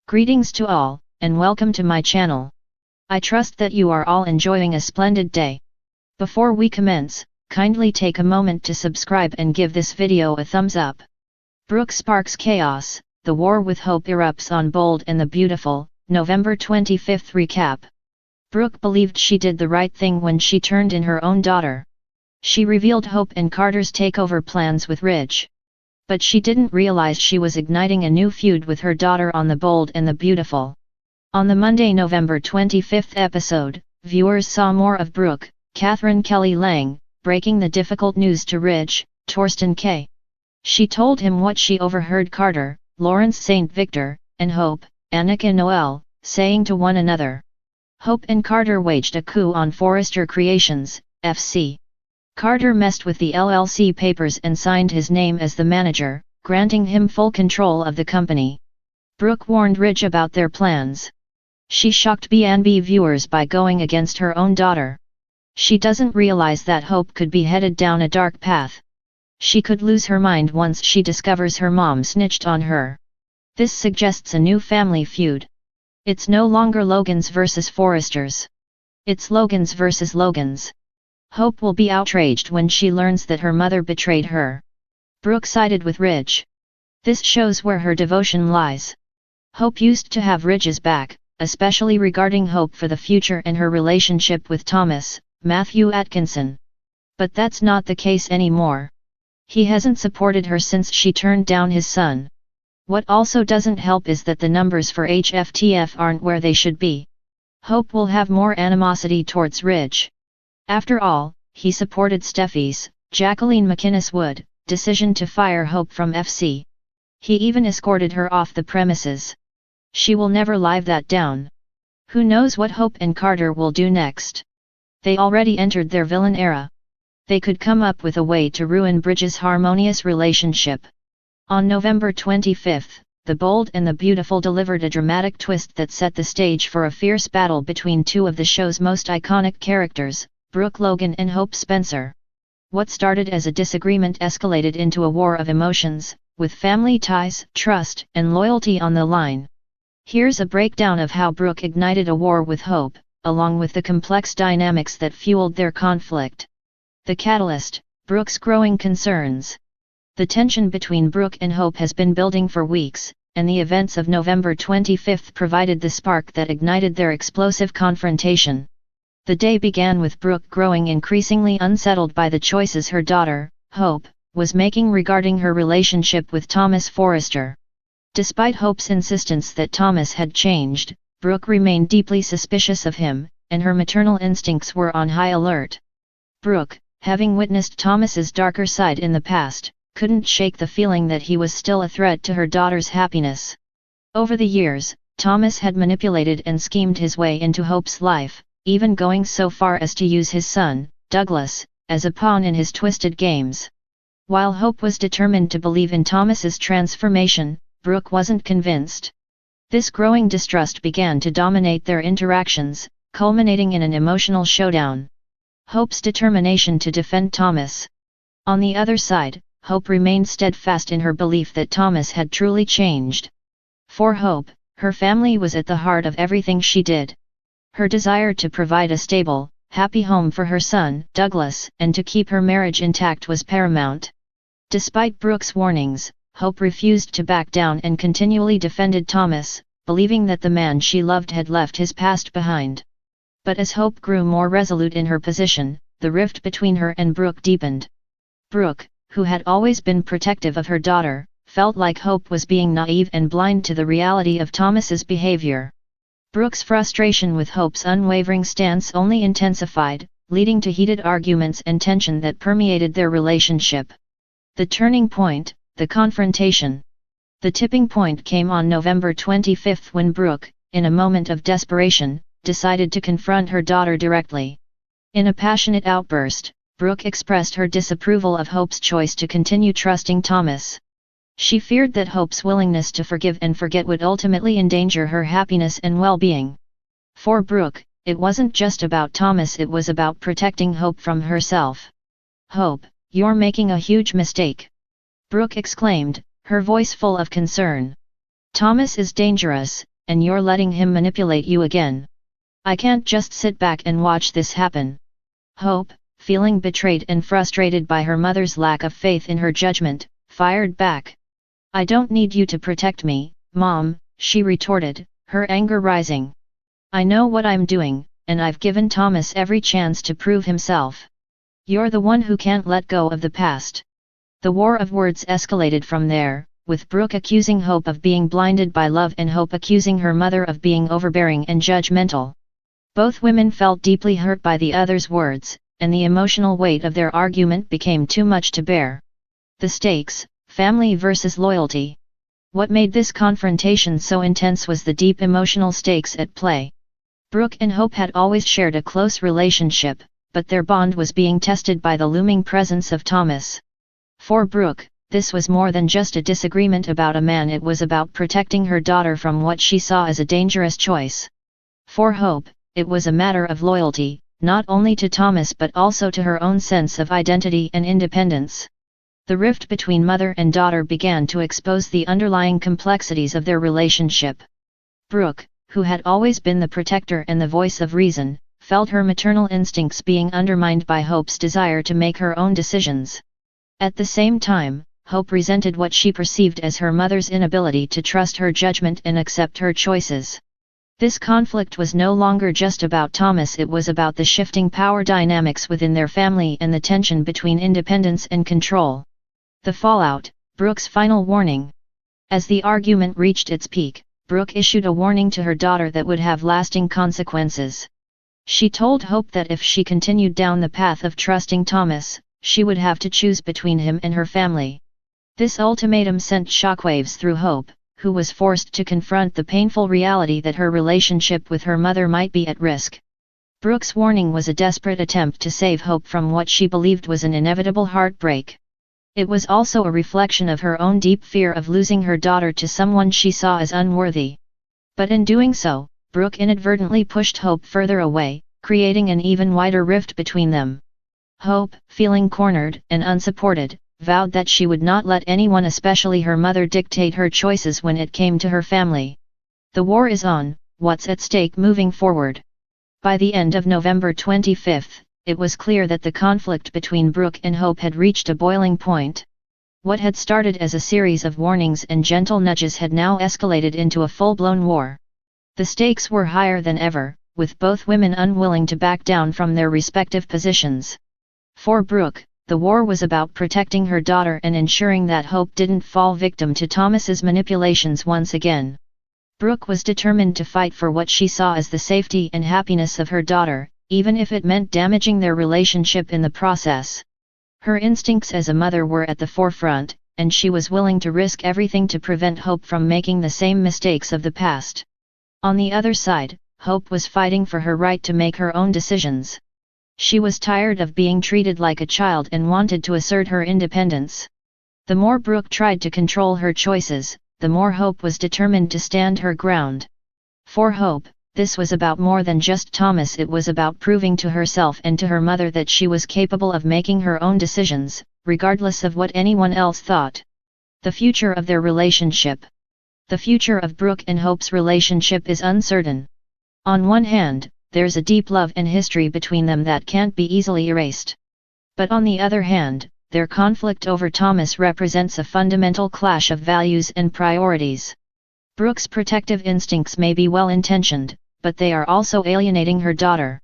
Greetings to all, and welcome to my channel. I trust that you are all enjoying a splendid day. Before we commence, kindly take a moment to subscribe and give this video a thumbs up. Brooke sparks chaos, the war with Hope erupts on Bold and the Beautiful, November 25th recap. Brooke believed she did the right thing when she turned in her own daughter. She revealed Hope and Carter's takeover plans with Ridge. But she didn't realize she was igniting a new feud with her daughter on The Bold and the Beautiful. On the Monday, November 25th episode, viewers saw more of Brooke, Catherine Kelly Lang, breaking the difficult news to Ridge, Torsten K. She told him what she overheard Carter, Lawrence St. Victor, and Hope, Annika Noel, saying to one another. Hope and Carter waged a coup on Forrester Creations, FC. Carter messed with the LLC papers and signed his name as the manager, granting him full control of the company. Brooke warned Ridge about their plans. She shocked B&B viewers by going against her own daughter. She doesn't realize that Hope could be headed down a dark path. She could lose her mind once she discovers her mom snitched on her. This suggests a new family feud. It's no longer Logan's versus Forrester's. It's Logan's versus Logan's. Hope will be outraged when she learns that her mother betrayed her. Brooke sided with Ridge. This shows where her devotion lies. Hope used to have Ridge's back, especially regarding hope for the future and her relationship with Thomas, Matthew Atkinson. But that's not the case anymore. He hasn't supported her since she turned down his son. What also doesn't help is that the numbers for HFTF aren't where they should be. Hope will have more animosity towards Ridge. After all, he supported Steffi's, Jacqueline McInnes Wood, decision to fire Hope from FC. He even escorted her off the premises. She will never live that down. Who knows what Hope and Carter will do next? They already entered their villain era. They could come up with a way to ruin Bridge's harmonious relationship. On November 25th, The Bold and the Beautiful delivered a dramatic twist that set the stage for a fierce battle between two of the show's most iconic characters, Brooke Logan and Hope Spencer. What started as a disagreement escalated into a war of emotions, with family ties, trust, and loyalty on the line. Here's a breakdown of how Brooke ignited a war with Hope, along with the complex dynamics that fueled their conflict. The catalyst, Brooke's growing concerns. The tension between Brooke and Hope has been building for weeks, and the events of November 25th provided the spark that ignited their explosive confrontation. The day began with Brooke growing increasingly unsettled by the choices her daughter, Hope, was making regarding her relationship with Thomas Forrester. Despite Hope's insistence that Thomas had changed, Brooke remained deeply suspicious of him, and her maternal instincts were on high alert. Brooke, having witnessed Thomas's darker side in the past, couldn't shake the feeling that he was still a threat to her daughter's happiness. Over the years, Thomas had manipulated and schemed his way into Hope's life, even going so far as to use his son, Douglas, as a pawn in his twisted games. While Hope was determined to believe in Thomas's transformation, Brooke wasn't convinced. This growing distrust began to dominate their interactions, culminating in an emotional showdown. Hope's determination to defend Thomas. On the other side, Hope remained steadfast in her belief that Thomas had truly changed. For Hope, her family was at the heart of everything she did. Her desire to provide a stable, happy home for her son, Douglas, and to keep her marriage intact was paramount. Despite Brooke's warnings, Hope refused to back down and continually defended Thomas, believing that the man she loved had left his past behind. But as Hope grew more resolute in her position, the rift between her and Brooke deepened. Brooke, who had always been protective of her daughter, felt like Hope was being naive and blind to the reality of Thomas's behavior. Brooke's frustration with Hope's unwavering stance only intensified, leading to heated arguments and tension that permeated their relationship. The turning point, the confrontation. The tipping point came on November 25th when Brooke, in a moment of desperation, decided to confront her daughter directly. In a passionate outburst, Brooke expressed her disapproval of Hope's choice to continue trusting Thomas. She feared that Hope's willingness to forgive and forget would ultimately endanger her happiness and well-being. For Brooke, it wasn't just about Thomas, it was about protecting Hope from herself. "Hope, you're making a huge mistake," Brooke exclaimed, her voice full of concern. "Thomas is dangerous, and you're letting him manipulate you again. I can't just sit back and watch this happen. Hope, feeling betrayed and frustrated by her mother's lack of faith in her judgment, fired back. I don't need you to protect me, Mom, she retorted, her anger rising. I know what I'm doing, and I've given Thomas every chance to prove himself. You're the one who can't let go of the past. The war of words escalated from there, with Brooke accusing Hope of being blinded by love and Hope accusing her mother of being overbearing and judgmental. Both women felt deeply hurt by the other's words, and the emotional weight of their argument became too much to bear. The stakes, family versus loyalty. What made this confrontation so intense was the deep emotional stakes at play. Brooke and Hope had always shared a close relationship, but their bond was being tested by the looming presence of Thomas. For Brooke, this was more than just a disagreement about a man, it was about protecting her daughter from what she saw as a dangerous choice. For Hope, it was a matter of loyalty, not only to Thomas but also to her own sense of identity and independence. The rift between mother and daughter began to expose the underlying complexities of their relationship. Brooke, who had always been the protector and the voice of reason, felt her maternal instincts being undermined by Hope's desire to make her own decisions. At the same time, Hope resented what she perceived as her mother's inability to trust her judgment and accept her choices. This conflict was no longer just about Thomas, it was about the shifting power dynamics within their family and the tension between independence and control. The fallout, Brooke's final warning. As the argument reached its peak, Brooke issued a warning to her daughter that would have lasting consequences. She told Hope that if she continued down the path of trusting Thomas, she would have to choose between him and her family. This ultimatum sent shockwaves through Hope, who was forced to confront the painful reality that her relationship with her mother might be at risk. Brooke's warning was a desperate attempt to save Hope from what she believed was an inevitable heartbreak. It was also a reflection of her own deep fear of losing her daughter to someone she saw as unworthy. But in doing so, Brooke inadvertently pushed Hope further away, creating an even wider rift between them. Hope, feeling cornered and unsupported, vowed that she would not let anyone, especially her mother, dictate her choices when it came to her family. The war is on, what's at stake moving forward? By the end of November 25, it was clear that the conflict between Brooke and Hope had reached a boiling point. What had started as a series of warnings and gentle nudges had now escalated into a full-blown war. The stakes were higher than ever, with both women unwilling to back down from their respective positions. For Brooke, the war was about protecting her daughter and ensuring that Hope didn't fall victim to Thomas's manipulations once again. Brooke was determined to fight for what she saw as the safety and happiness of her daughter, even if it meant damaging their relationship in the process. Her instincts as a mother were at the forefront, and she was willing to risk everything to prevent Hope from making the same mistakes of the past. On the other side, Hope was fighting for her right to make her own decisions. She was tired of being treated like a child and wanted to assert her independence. The more Brooke tried to control her choices, the more Hope was determined to stand her ground. For Hope, this was about more than just Thomas, it was about proving to herself and to her mother that she was capable of making her own decisions, regardless of what anyone else thought. The future of their relationship. The future of Brooke and Hope's relationship is uncertain. On one hand, there's a deep love and history between them that can't be easily erased. But on the other hand, their conflict over Thomas represents a fundamental clash of values and priorities. Brooke's protective instincts may be well-intentioned, but they are also alienating her daughter.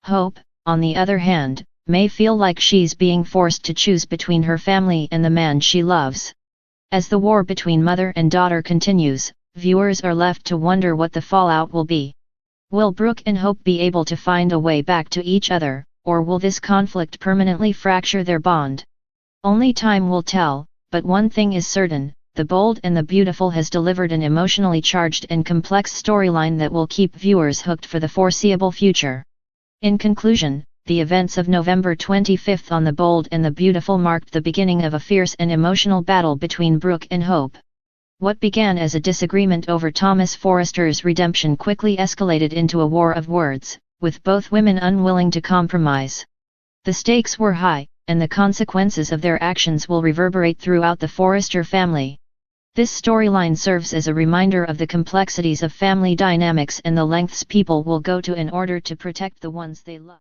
Hope, on the other hand, may feel like she's being forced to choose between her family and the man she loves. As the war between mother and daughter continues, viewers are left to wonder what the fallout will be. Will Brooke and Hope be able to find a way back to each other, or will this conflict permanently fracture their bond? Only time will tell, but one thing is certain: The Bold and the Beautiful has delivered an emotionally charged and complex storyline that will keep viewers hooked for the foreseeable future. In conclusion, the events of November 25 on The Bold and the Beautiful marked the beginning of a fierce and emotional battle between Brooke and Hope. What began as a disagreement over Thomas Forrester's redemption quickly escalated into a war of words, with both women unwilling to compromise. The stakes were high, and the consequences of their actions will reverberate throughout the Forrester family. This storyline serves as a reminder of the complexities of family dynamics and the lengths people will go to in order to protect the ones they love.